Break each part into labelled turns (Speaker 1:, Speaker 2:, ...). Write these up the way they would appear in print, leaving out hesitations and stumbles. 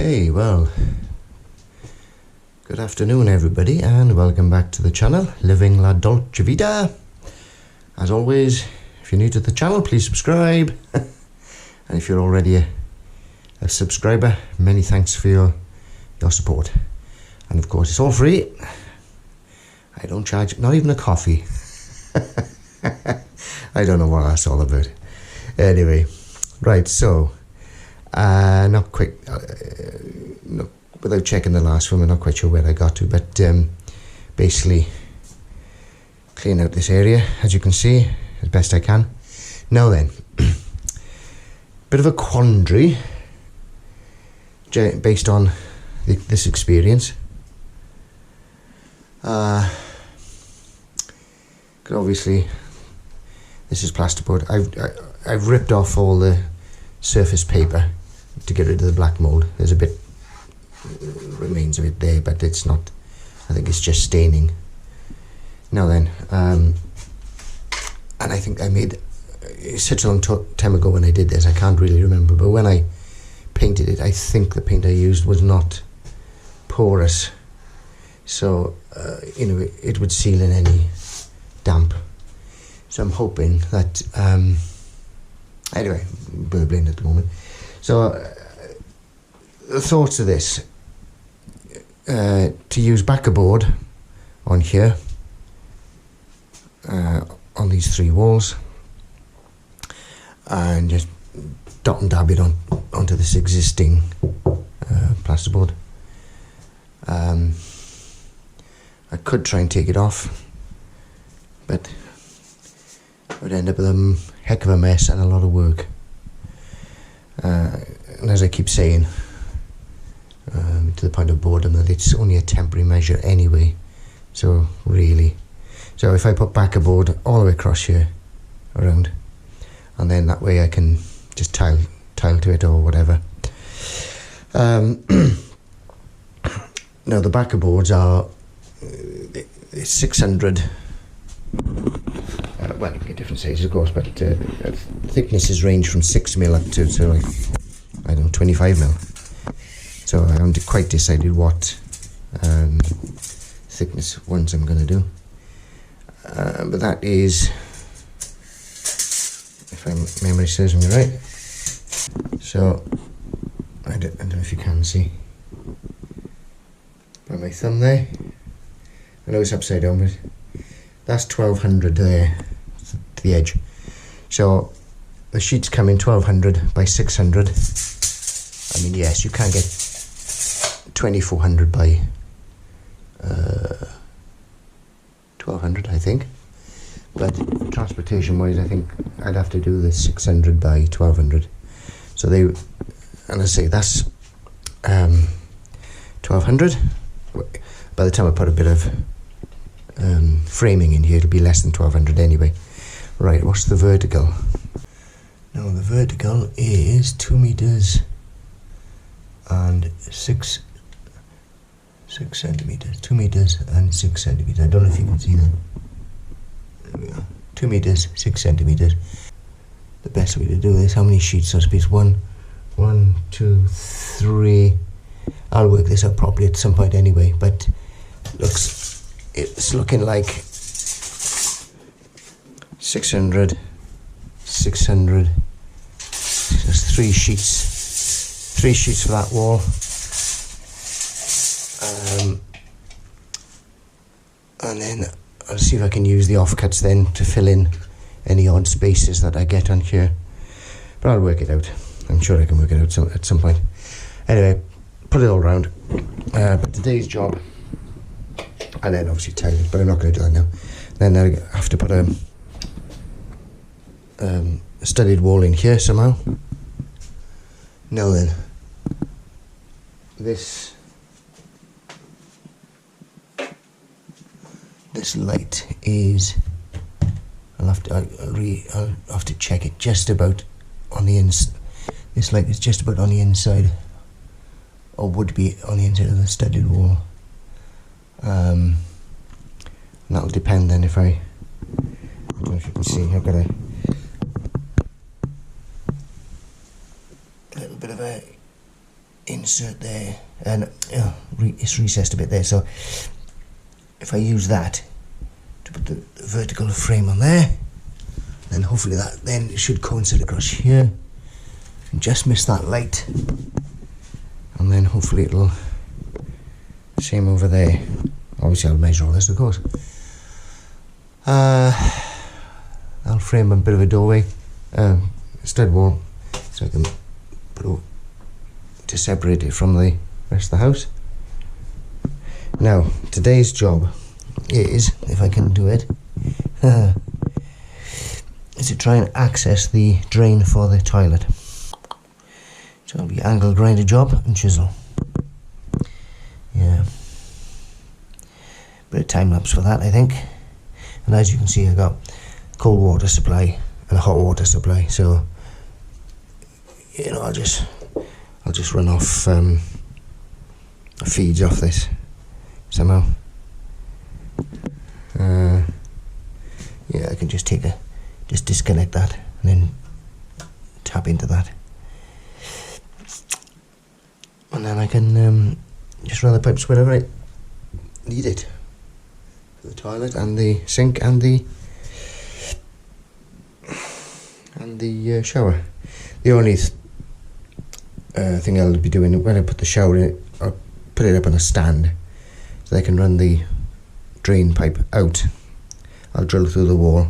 Speaker 1: Okay, well, good afternoon everybody and welcome back to the channel, Living La Dolce Vita. As always, if you're new to the channel, please subscribe. And if you're already a subscriber, many thanks for your support. And of course, it's all free. I don't charge, not even a coffee. I don't know what that's all about. Anyway, right, so not quick, without checking the last one, I'm not quite sure where I got to, but basically clean out this area, as you can see, as best I can. Now then, bit of a quandary based on this experience. Obviously, this is plasterboard. I've ripped off all the surface paper to get rid of the black mold. There's a bit remains of it there, but it's not. I think it's just staining. Now then, and I think I made such a long time ago when I did this. I can't really remember, but when I painted it, I think the paint I used was not porous, so it would seal in any damp. So I'm hoping that anyway, burbling at the moment. So the thoughts of this, to use backer board on here, on these three walls, and just dot and dab it onto this existing plasterboard. I could try and take it off, but I would end up with a heck of a mess and a lot of work. And as I keep saying, to the point of boredom, that it's only a temporary measure anyway. So if I put backer board all the way across here, around, and then that way I can just tile to it or whatever. Now the backer boards are 600. Well, you can get different sizes, of course, but thicknesses range from 6mm up to like, I don't know, 25mm. So I haven't quite decided what thickness ones I'm going to do. But that is, if my memory serves me right. So I don't know if you can see by my thumb there. I know it's upside down, but that's 1200 there to the edge. So the sheets come in 1200 by 600. I mean, yes, you can get 2400 by 1200, I think. But transportation wise, I think I'd have to do the 600 by 1200. So and I say that's 1200. By the time I put a bit of framing in here, it'll be less than 1200 anyway. Right, what's the vertical? Now the vertical is 2 meters and 6 centimeters. 2 meters and 6 centimeters. I don't know if you can see that. There we are. 2 meters, 6 centimeters. The best way to do this, how many sheets are space? 1, 2, 3. I'll work this out properly at some point anyway, but it's looking like 600, 600. There's 3 sheets for that wall. And then I'll see if I can use the offcuts then to fill in any odd spaces that I get on here. But I'll work it out. I'm sure I can work it out at some point. Anyway, put it all around. But today's job, and then obviously tile it, but I'm not going to do that now. Then I have to put a studded wall in here somehow. Now then, this light is, I'll have to check it, just about on the inside. This light is just about on the inside, or would be on the inside of the studded wall. And that'll depend then if I don't know if you can see, I've got a little bit of a insert there, and it's recessed a bit there, so if I use that to put the vertical frame on there, then hopefully that then should coincide across here and just miss that light, and then hopefully it'll same over there. Obviously I'll measure all this, of course. I'll frame a bit of a doorway, stud wall, so I can put to separate it from the rest of the house. Now, today's job is, if I can do it, is to try and access the drain for the toilet. So it'll be angle grinder job and chisel. Yeah. Bit of time lapse for that, I think. And as you can see, I've got cold water supply and a hot water supply. So, you know, I'll just run off feeds off this somehow. Yeah, I can just disconnect that and then tap into that, and then I can just run the pipes wherever I need it, for the toilet and the sink and the shower. The only thing I'll be doing when I put the shower in, I'll put it up on a stand so I can run the drain pipe out. I'll drill through the wall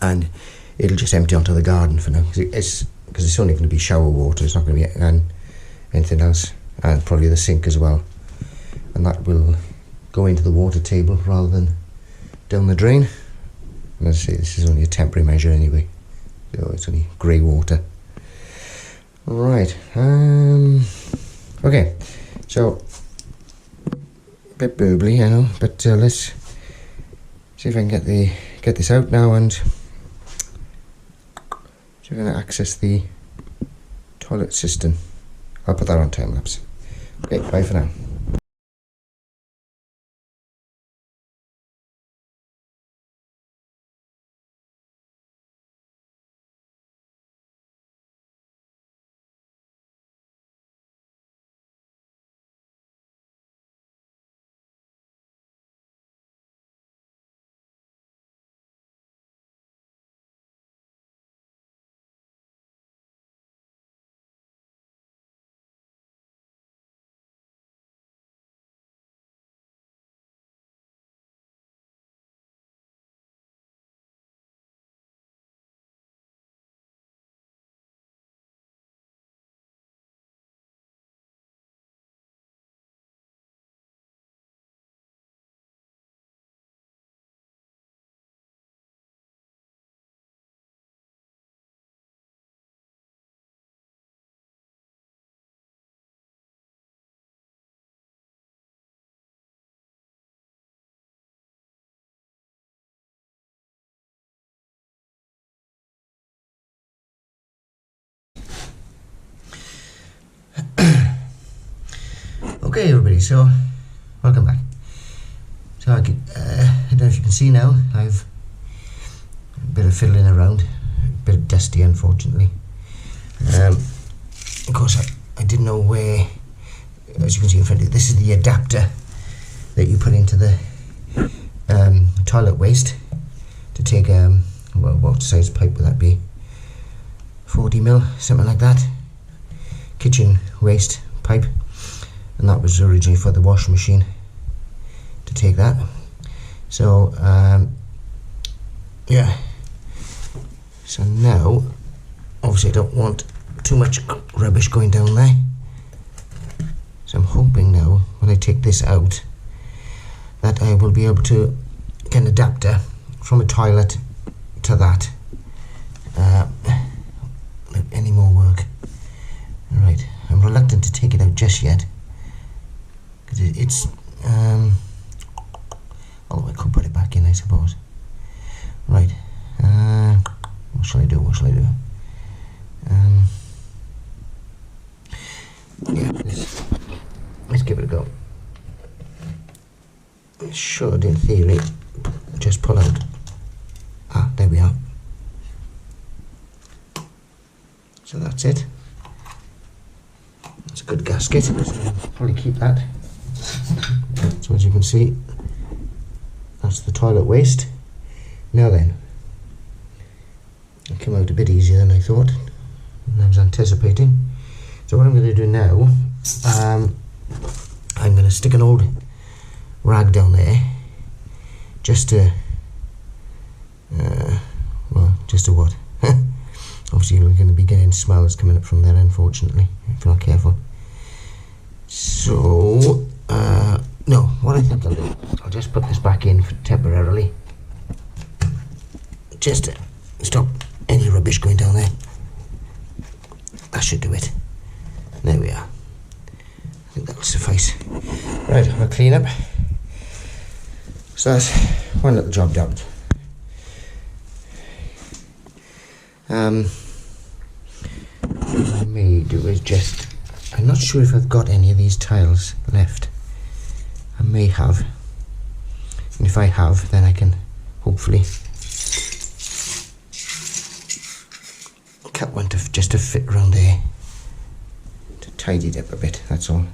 Speaker 1: and it'll just empty onto the garden for now, because it's only going to be shower water. It's not going to be anything else, and probably the sink as well, and that will go into the water table rather than down the drain. And as I say, this is only a temporary measure anyway, so it's only grey water. Right, okay, so a bit burbly, I know, but let's see if I can get this out now and see if I can access the toilet cistern. I'll put that on time lapse. Okay, bye for now. Okay, everybody, so welcome back. So I don't know if you can see now, I've a bit of fiddling around, a bit dusty unfortunately. Of course I didn't know where, as you can see in front of you, this is the adapter that you put into the toilet waste to take, well, what size pipe would that be? 40mm, something like that. Kitchen waste pipe. And that was originally for the washing machine to take that. So yeah, so now obviously I don't want too much rubbish going down there, so I'm hoping now when I take this out that I will be able to get an adapter from a toilet to that. Any more work? Right, I'm reluctant to take it out just yet, because it's although I could put it back in, I suppose. Right, what shall I do? Yeah, let's give it a go. It should, in theory, just pull out. Ah, there we are. So that's it. It's a good gasket, so I'll probably keep that. So as you can see, that's the toilet waste. Now then, it came out a bit easier than I thought, and I was anticipating. So what I'm going to do now, I'm going to stick an old rag down there, just to, well, just to what? Obviously we're going to be getting smells coming up from there, unfortunately, if you're not careful. So, no, what I think I'll do, I'll just put this back in temporarily, just to stop any rubbish going down there. That should do it. There we are. I think that'll suffice. Right, I'll clean up. So that's one little job done. What I may do is just, I'm not sure if I've got any of these tiles left. I may have. And if I have, then I can hopefully cut one just to fit around there, to tidy it up a bit, that's all.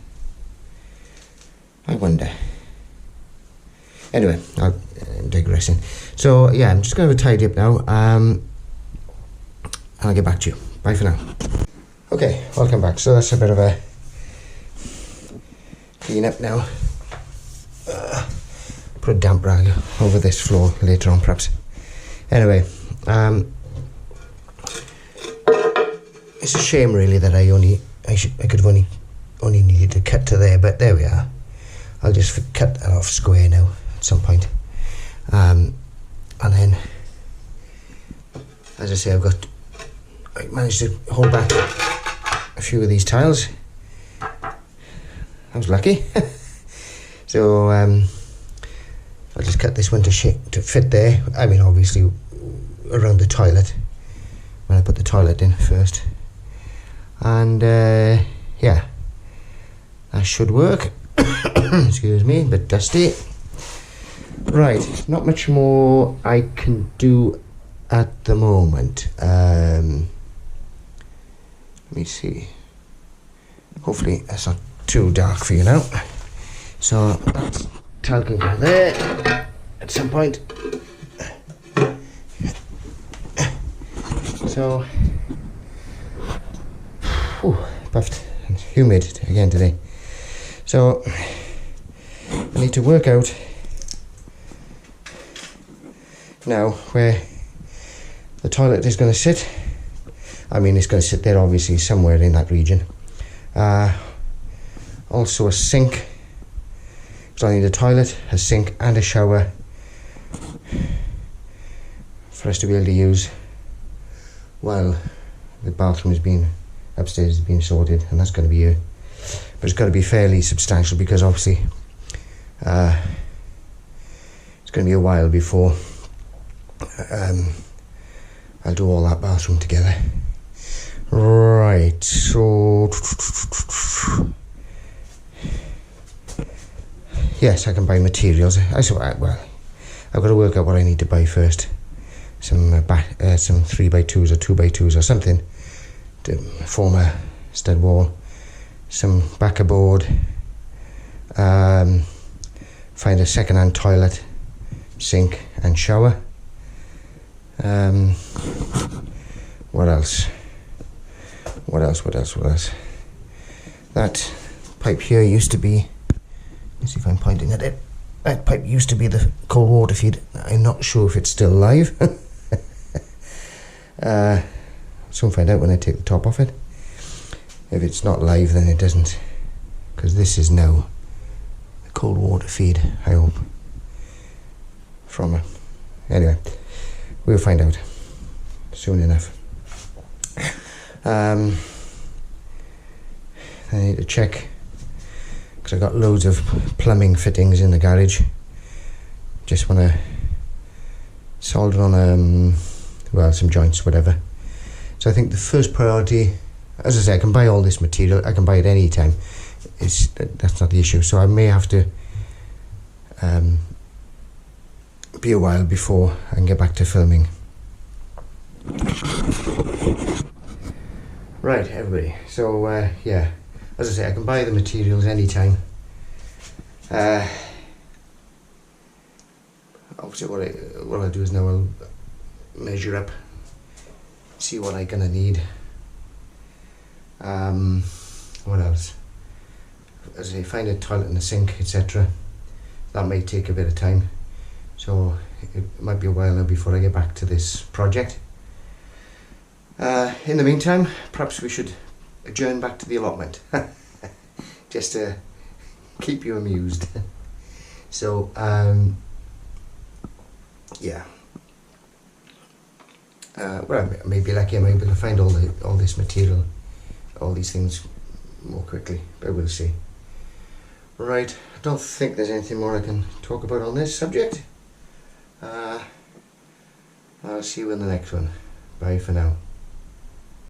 Speaker 1: I wonder. Anyway, I'm digressing. So yeah, I'm just going to tidy up now. I'll get back to you. Bye for now. Okay, welcome back. So that's a bit of a clean up now. Put a damp rag over this floor later on, perhaps. Anyway, it's a shame really that I could have only needed to cut to there, but there we are. I'll just cut that off square now at some point. And then, as I say, I managed to hold back a few of these tiles. I was lucky. So I'll just cut this one to fit there. I mean, obviously around the toilet, when I put the toilet in first. And yeah, that should work. Excuse me, a bit dusty. Right, not much more I can do at the moment. Let me see. Hopefully that's not too dark for you now. So that tile can go there at some point. So, puffed and humid again today. So I need to work out now where the toilet is going to sit. I mean, it's going to sit there obviously somewhere in that region. Also a sink, so I need a toilet, a sink and a shower for us to be able to use while the bathroom upstairs is being sorted, and that's going to be it. But it's got to be fairly substantial because obviously it's going to be a while before I'll do all that bathroom together. Right, so yes, I can buy materials. Well, I've got to work out what I need to buy first. Some 3x2s or 2x2s or something to form a stud wall. Some backer board. Find a second-hand toilet, sink and shower. What else? That pipe here used to be, let's see if I'm pointing at it. That pipe used to be the cold water feed. I'm not sure if it's still live. Soon find out when I take the top off it. If it's not live, then it doesn't, because this is now the cold water feed, I hope, from it. Anyway, we'll find out soon enough. I need to check, because I've got loads of plumbing fittings in the garage. Just want to solder on well, some joints, whatever. So I think the first priority, as I say, I can buy all this material, I can buy it any time. That's not the issue. So I may have to be a while before I can get back to filming. Right, everybody. So yeah, as I say, I can buy the materials anytime. Obviously what I'll do is now I'll measure up, see what I'm gonna need. What else? As I say, find a toilet and a sink, etc. That may take a bit of time, so it might be a while now before I get back to this project. In the meantime, perhaps we should adjourn back to the allotment, just to keep you amused. So, yeah. Well, I may be lucky. I may be able to find all this material, all these things more quickly, but we'll see. Right, I don't think there's anything more I can talk about on this subject. I'll see you in the next one. Bye for now.